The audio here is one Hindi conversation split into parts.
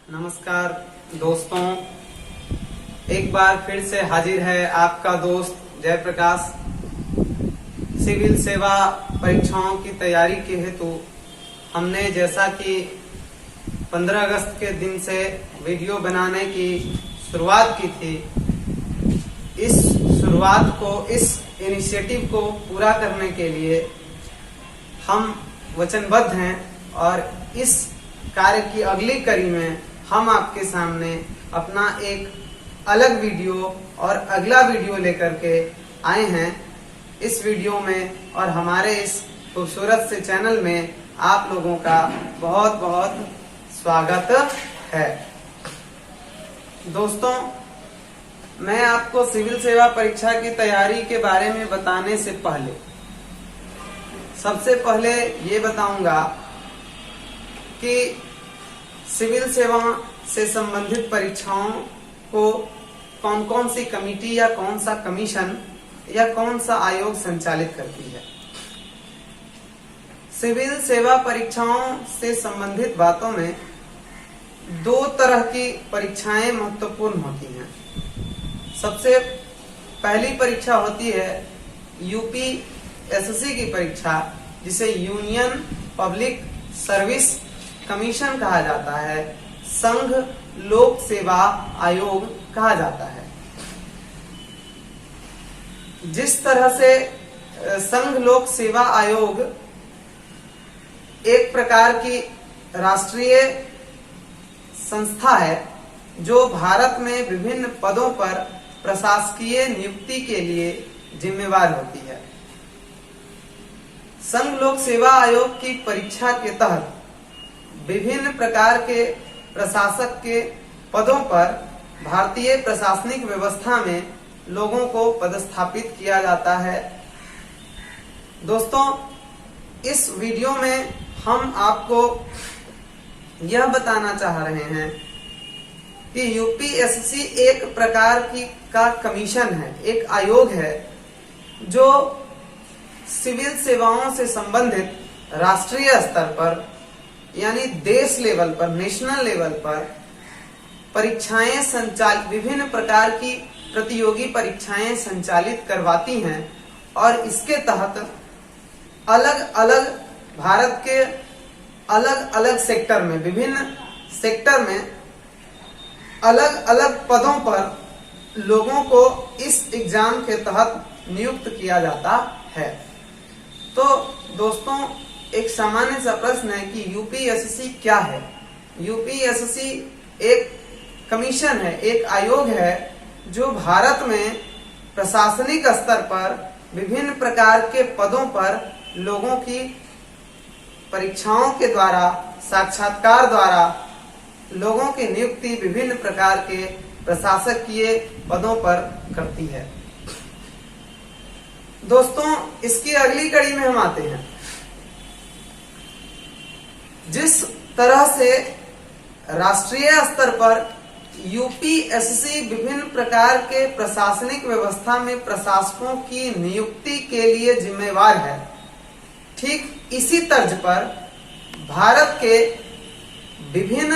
नमस्कार दोस्तों, एक बार फिर से हाजिर है आपका दोस्त जयप्रकाश। सिविल सेवा परीक्षाओं की तैयारी के हेतु हमने जैसा कि 15 अगस्त के दिन से वीडियो बनाने की शुरुआत की थी, इस शुरुआत को, इस इनिशिएटिव को पूरा करने के लिए हम वचनबद्ध हैं और इस कार्य की अगली कड़ी में हम आपके सामने अपना एक अलग वीडियो और अगला वीडियो लेकर के आए हैं। इस वीडियो में और हमारे इस खूबसूरत से चैनल में आप लोगों का बहुत बहुत स्वागत है। दोस्तों, मैं आपको सिविल सेवा परीक्षा की तैयारी के बारे में बताने से पहले सबसे पहले ये बताऊंगा कि सिविल सेवा से संबंधित परीक्षाओं को कौन कौन सी कमेटी या कौन सा कमीशन या कौन सा आयोग संचालित करती है। सिविल सेवा परीक्षाओं से संबंधित बातों में दो तरह की परीक्षाएं महत्वपूर्ण होती हैं। सबसे पहली परीक्षा होती है यूपीएससी की परीक्षा, जिसे यूनियन पब्लिक सर्विस कमीशन कहा जाता है, संघ लोक सेवा आयोग कहा जाता है। जिस तरह से संघ लोक सेवा आयोग एक प्रकार की राष्ट्रीय संस्था है जो भारत में विभिन्न पदों पर प्रशासकीय नियुक्ति के लिए जिम्मेवार होती है। संघ लोक सेवा आयोग की परीक्षा के तहत विभिन्न प्रकार के प्रशासक के पदों पर भारतीय प्रशासनिक व्यवस्था में लोगों को पदस्थापित किया जाता है। दोस्तों, इस वीडियो में हम आपको यह बताना चाह रहे हैं कि यूपीएससी एक प्रकार का कमीशन है, एक आयोग है जो सिविल सेवाओं से संबंधित राष्ट्रीय स्तर पर यानी देश लेवल पर, नेशनल लेवल पर परीक्षाएं संचालित, विभिन्न प्रकार की प्रतियोगी परीक्षाएं संचालित करवाती हैं और इसके तहत अलग अलग भारत के अलग अलग सेक्टर में, विभिन्न सेक्टर में अलग अलग पदों पर लोगों को इस एग्जाम के तहत नियुक्त किया जाता है। तो दोस्तों, एक सामान्य सा प्रश्न है कि यूपीएससी क्या है। यूपीएससी एक कमीशन है, एक आयोग है जो भारत में प्रशासनिक स्तर पर विभिन्न प्रकार के पदों पर लोगों की परीक्षाओं के द्वारा, साक्षात्कार द्वारा लोगों की नियुक्ति विभिन्न प्रकार के प्रशासकीय पदों पर करती है। दोस्तों, इसकी अगली कड़ी में हम आते हैं। जिस तरह से राष्ट्रीय स्तर पर यूपीएससी विभिन्न प्रकार के प्रशासनिक व्यवस्था में प्रशासकों की नियुक्ति के लिए जिम्मेवार है, ठीक इसी तर्ज पर भारत के विभिन्न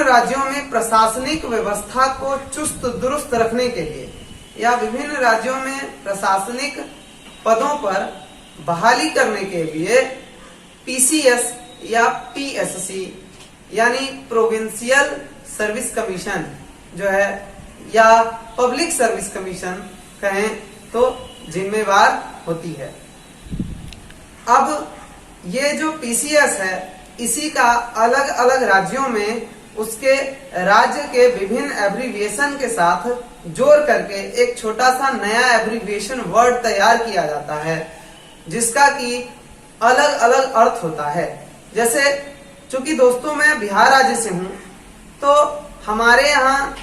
राज्यों में प्रशासनिक व्यवस्था को चुस्त दुरुस्त रखने के लिए या विभिन्न राज्यों में प्रशासनिक पदों पर बहाली करने के लिए पीसीएस या पीएससी यानी प्रोविंशियल सर्विस कमीशन जो है, या पब्लिक सर्विस कमीशन कहें तो, जिम्मेवार होती है। अब ये जो पीसीएस है, इसी का अलग अलग राज्यों में उसके राज्य के विभिन्न एब्रीविएशन के साथ जोड़ करके एक छोटा सा नया एब्रीविएशन वर्ड तैयार किया जाता है, जिसका कि अलग अलग अर्थ होता है। जैसे चूंकि दोस्तों मैं बिहार राज्य से हूं, तो हमारे यहाँ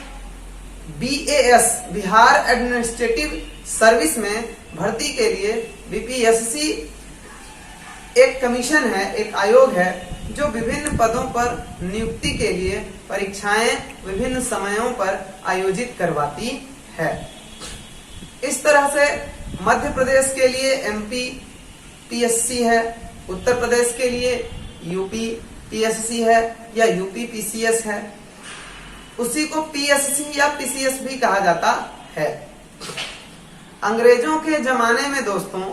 बीएएस, बिहार एडमिनिस्ट्रेटिव सर्विस में भर्ती के लिए बीपीएससी एक कमीशन है, एक आयोग है जो विभिन्न पदों पर नियुक्ति के लिए परीक्षाएं विभिन्न समयों पर आयोजित करवाती है। इस तरह से मध्य प्रदेश के लिए एमपी पीएससी है, उत्तर प्रदेश के लिए यूपी पीएससी है या यूपी पीसीएस है, उसी को पीएससी या पीसीएस भी कहा जाता है। अंग्रेजों के जमाने में दोस्तों,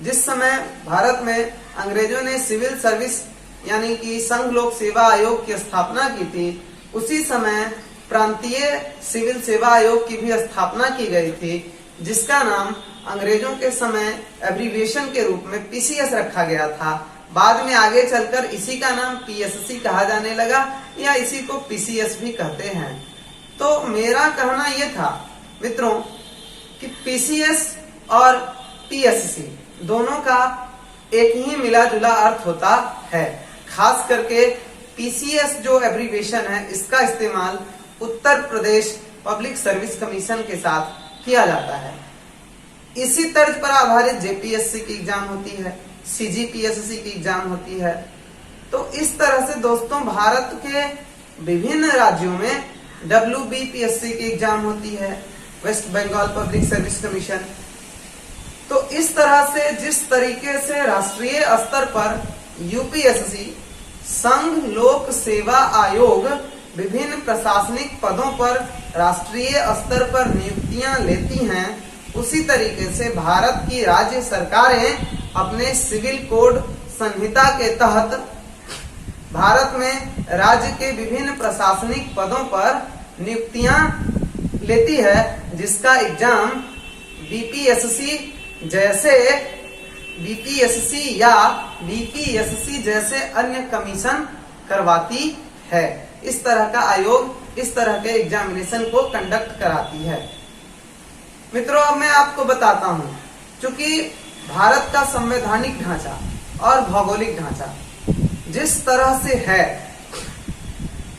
जिस समय भारत में अंग्रेजों ने सिविल सर्विस यानी कि संघ लोक सेवा आयोग की स्थापना की थी, उसी समय प्रांतीय सिविल सेवा आयोग की भी स्थापना की गई थी, जिसका नाम अंग्रेजों के समय एब्रीविएशन के रूप में पीसीएस रखा गया था। बाद में आगे चलकर इसी का नाम पीएससी कहा जाने लगा या इसी को पीसीएस भी कहते हैं। तो मेरा कहना यह था मित्रों कि पीसीएस और पीएससी दोनों का एक ही मिला जुला अर्थ होता है। खास करके पीसीएस जो एब्रीविएशन है, इसका इस्तेमाल उत्तर प्रदेश पब्लिक सर्विस कमीशन के साथ किया जाता है। इसी तर्ज पर आधारित जेपीएससी की एग्जाम होती है, सीजीपीएससी की एग्जाम होती है। तो इस तरह से दोस्तों भारत के विभिन्न राज्यों में डब्ल्यूबीपीएससी की एग्जाम होती है, वेस्ट बंगाल पब्लिक सर्विस कमीशन। तो इस तरह से जिस तरीके से राष्ट्रीय स्तर पर यूपीएससी संघ लोक सेवा आयोग विभिन्न प्रशासनिक पदों पर राष्ट्रीय स्तर पर नियुक्तियां लेती हैं, उसी तरीके से भारत की राज्य सरकारें अपने सिविल कोड संहिता के तहत भारत में राज्य के विभिन्न प्रशासनिक पदों पर नियुक्तियां लेती है, जिसका एग्जाम बीपीएससी या बीपीएससी जैसे अन्य कमीशन करवाती है। इस तरह का आयोग इस तरह के एग्जामिनेशन को कंडक्ट कराती है। मित्रों, अब मैं आपको बताता हूं, चूंकि भारत का संवैधानिक ढांचा और भौगोलिक ढांचा जिस तरह से है,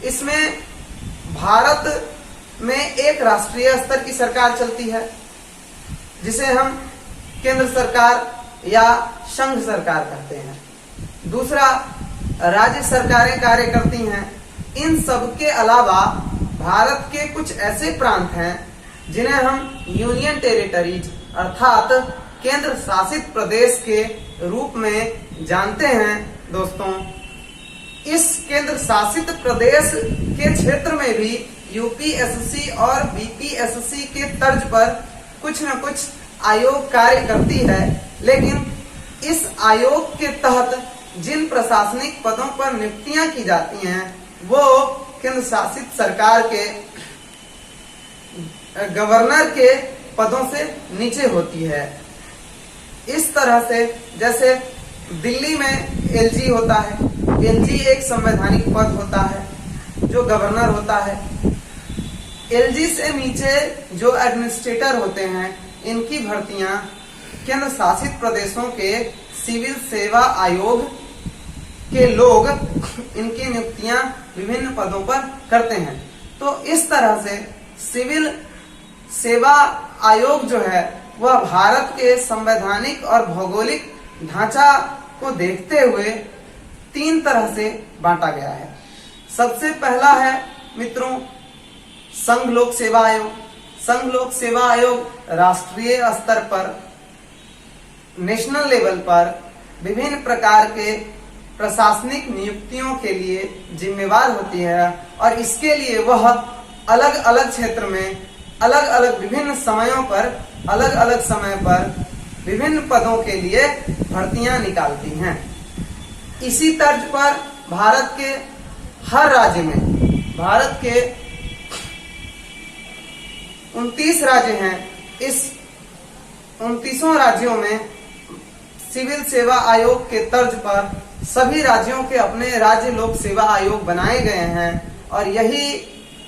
इसमें भारत में एक राष्ट्रीय स्तर की सरकार चलती है, जिसे हम केंद्र सरकार या संघ सरकार कहते हैं। दूसरा, राज्य सरकारें कार्य करती हैं। इन सब के अलावा भारत के कुछ ऐसे प्रांत हैं जिन्हें हम यूनियन टेरिटरीज अर्थात केंद्र शासित प्रदेश के रूप में जानते हैं। दोस्तों, इस केंद्र शासित प्रदेश के क्षेत्र में भी यूपीएससी और बीपीएससी के तर्ज पर कुछ न कुछ आयोग कार्य करती है, लेकिन इस आयोग के तहत जिन प्रशासनिक पदों पर नियुक्तियां की जाती हैं वो केंद्र शासित सरकार के गवर्नर के पदों से नीचे होती है। इस तरह से जैसे दिल्ली में एलजी होता है, एलजी एक संवैधानिक पद होता है जो गवर्नर होता है। एलजी से नीचे जो एडमिनिस्ट्रेटर होते हैं, इनकी भर्तियां केंद्र शासित प्रदेशों के सिविल सेवा आयोग के लोग इनकी नियुक्तियां विभिन्न पदों पर करते हैं। तो इस तरह से सिविल सेवा आयोग जो है वह भारत के संवैधानिक और भौगोलिक ढांचा को देखते हुए 3 तरह से बांटा गया है। सबसे पहला है मित्रों संघ लोक सेवा आयोग। संघ लोक सेवा आयोग राष्ट्रीय स्तर पर, नेशनल लेवल पर विभिन्न प्रकार के प्रशासनिक नियुक्तियों के लिए जिम्मेवार होती है और इसके लिए वह अलग अलग क्षेत्र में अलग अलग विभिन्न समयों पर अलग अलग समय पर विभिन्न पदों के लिए भर्तियां निकालती हैं। इसी तर्ज पर भारत के हर राज्य में, भारत के 29 राज्य हैं, इस 29 राज्यों में सिविल सेवा आयोग के तर्ज पर सभी राज्यों के अपने राज्य लोक सेवा आयोग बनाए गए हैं और यही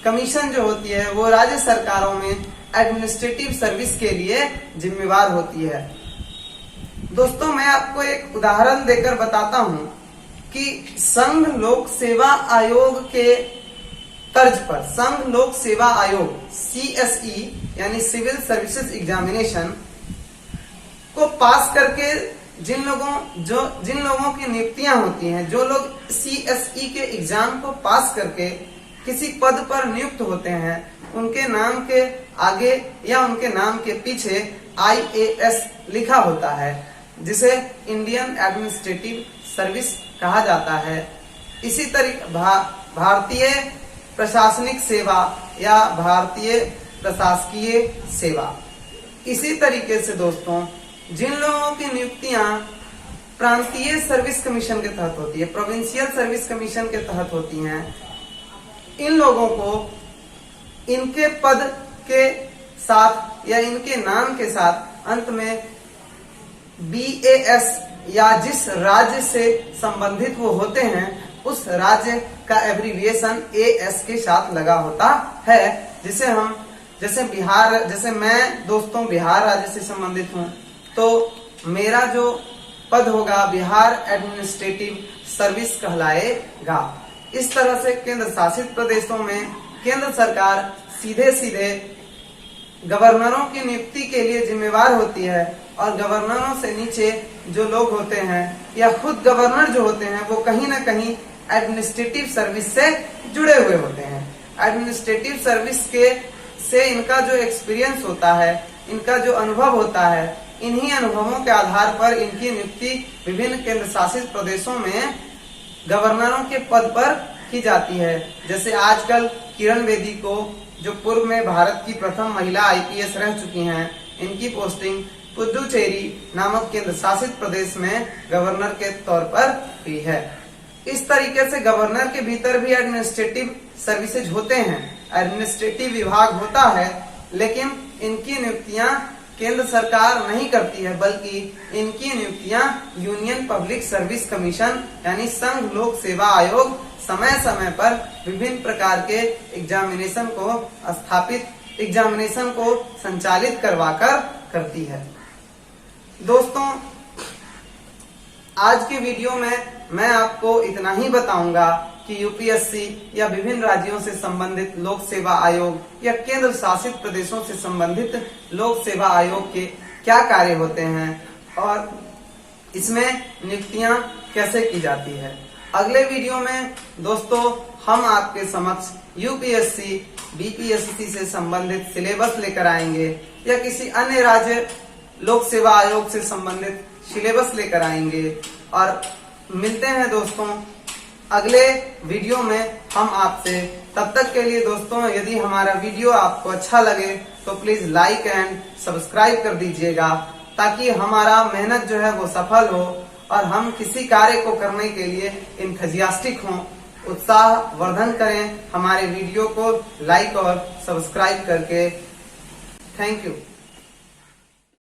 कमीशन जो होती है वो राज्य सरकारों में एडमिनिस्ट्रेटिव सर्विस के लिए जिम्मेवार होती है। दोस्तों, मैं आपको एक उदाहरण देकर बताता हूं कि संघ लोक सेवा आयोग के तर्ज पर संघ लोक सेवा आयोग CSE यानी सिविल सर्विसेज एग्जामिनेशन को पास करके जिन लोगों की नियुक्तियां होती हैं, जो लोग CSE के एग्जाम को पास करके किसी पद पर नियुक्त होते हैं, उनके नाम के आगे या उनके नाम के पीछे IAS लिखा होता है, जिसे इंडियन एडमिनिस्ट्रेटिव सर्विस कहा जाता है। इसी तरीके भारतीय प्रशासनिक सेवा या भारतीय प्रशासकीय सेवा। इसी तरीके से दोस्तों, जिन लोगों की नियुक्तियां प्रांतीय सर्विस कमीशन के तहत होती है, प्रोविंशियल सर्विस कमीशन के तहत होती हैं, इन लोगों को इनके पद के साथ या इनके नाम के साथ अंत में BAS या जिस राज्य से संबंधित वो होते हैं उस राज्य का एब्रीविएशन AS के साथ लगा होता है। जैसे मैं दोस्तों बिहार राज्य से संबंधित हूं, तो मेरा जो पद होगा बिहार एडमिनिस्ट्रेटिव सर्विस कहलाएगा। इस तरह से केंद्र शासित प्रदेशों में केंद्र सरकार सीधे सीधे गवर्नरों की नियुक्ति के लिए जिम्मेवार होती है, और गवर्नरों से नीचे जो लोग होते हैं या खुद गवर्नर जो होते हैं वो कहीं ना कहीं एडमिनिस्ट्रेटिव सर्विस से जुड़े हुए होते हैं। एडमिनिस्ट्रेटिव सर्विस से इनका जो एक्सपीरियंस होता है, इनका जो अनुभव होता है, इन्हीं अनुभवों के आधार पर इनकी नियुक्ति विभिन्न केंद्र शासित प्रदेशों में गवर्नरों के पद पर की जाती है। जैसे आजकल किरण बेदी को, जो पूर्व में भारत की प्रथम महिला IPS रह चुकी हैं, इनकी पोस्टिंग पुदुचेरी नामक केंद्र शासित प्रदेश में गवर्नर के तौर पर हुई है। इस तरीके से गवर्नर के भीतर भी एडमिनिस्ट्रेटिव सर्विसेज होते हैं, एडमिनिस्ट्रेटिव विभाग होता है, लेकिन इनकी नियुक्तियां केंद्र सरकार नहीं करती है, बल्कि इनकी नियुक्तियां यूनियन पब्लिक सर्विस कमीशन यानी संघ लोक सेवा आयोग समय समय पर विभिन्न प्रकार के एग्जामिनेशन को संचालित करवाकर करती है। दोस्तों, आज के वीडियो में मैं आपको इतना ही बताऊंगा कि UPSC या विभिन्न राज्यों से संबंधित लोक सेवा आयोग या केंद्र शासित प्रदेशों से संबंधित लोक सेवा आयोग के क्या कार्य होते हैं और इसमें नियुक्तियां कैसे की जाती है। अगले वीडियो में दोस्तों हम आपके समक्ष UPSC BPSC से संबंधित सिलेबस लेकर आएंगे या किसी अन्य राज्य लोक सेवा आयोग से संबंधित सिलेबस लेकर आएंगे, और मिलते हैं दोस्तों अगले वीडियो में हम आपसे। तब तक के लिए दोस्तों, यदि हमारा वीडियो आपको अच्छा लगे तो प्लीज लाइक एंड सब्सक्राइब कर दीजिएगा, ताकि हमारा मेहनत जो है वो सफल हो और हम किसी कार्य को करने के लिए इंथुजियास्टिक हों, उत्साह वर्धन करें हमारे वीडियो को लाइक और सब्सक्राइब करके। Thank you.